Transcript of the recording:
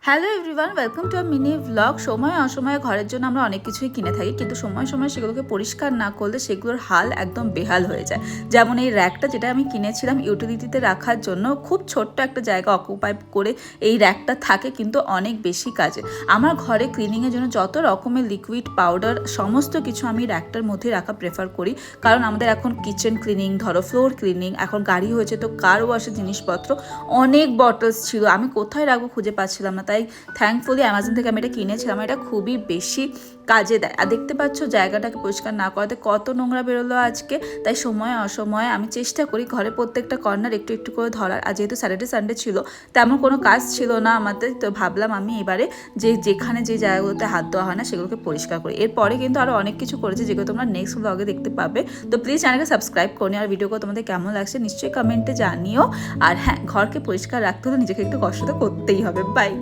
Hello everyone, welcome to a mini vlog. সময় অসময়ে ঘরের জন্য আমরা অনেক কিছুই কিনে থাকি, কিন্তু সময় সময় সেগুলোকে পরিষ্কার না করলে সেগুলোর হাল একদম বেহাল হয়ে যায়। যেমন এই র্যাকটা, যেটা আমি কিনেছিলাম ইউটিলিটিতে রাখার জন্য, খুব ছোট্ট একটা জায়গা অকুপাই করে এই র্যাকটা থাকে, কিন্তু অনেক বেশি কাজে। আমার ঘরে ক্লিনিংয়ের জন্য যত রকমের লিকুইড পাউডার সমস্ত কিছু আমি র্যাকটার মধ্যে রাখা প্রেফার করি, কারণ আমাদের এখন কিচেন ক্লিনিং, ধরো ফ্লোর ক্লিনিং, এখন গাড়ি হয়েছে তো কার ওয়াশের জিনিসপত্র, অনেক বটলস ছিল, আমি কোথায় রাখবো খুঁজে পাচ্ছিলাম না। তাই থ্যাঙ্কফুলি অ্যামাজন থেকে আমি এটা কিনেছিলাম। এটা খুবই বেশি কাজে দেয়। আর দেখতে পাচ্ছ জায়গাটাকে পরিষ্কার না করাতে কত নোংরা বেরোলো আজকে। তাই সময় অসময়ে আমি চেষ্টা করি ঘরে প্রত্যেকটা কর্নার একটু একটু করে ধরার। আর যেহেতু স্যাটারডে সানডে ছিল, তেমন কোনো কাজ ছিল না আমাদের, তো ভাবলাম আমি এবারে যেখানে যে জায়গাগুলোতে হাত দেওয়া হয় না সেগুলোকে পরিষ্কার করি। এরপরে কিন্তু আরও অনেক কিছু করেছে, যেগুলো তোমরা নেক্সট ব্লগে দেখতে পাবে। তো প্লিজ চ্যানেলকে সাবস্ক্রাইব করে, আর ভিডিওগুলো তোমাদের কেমন লাগছে নিশ্চয়ই কমেন্টে জানিও। আর হ্যাঁ, ঘরকে পরিষ্কার রাখতে হলে নিজেকে একটু কষ্ট তো করতেই হবে। বাই।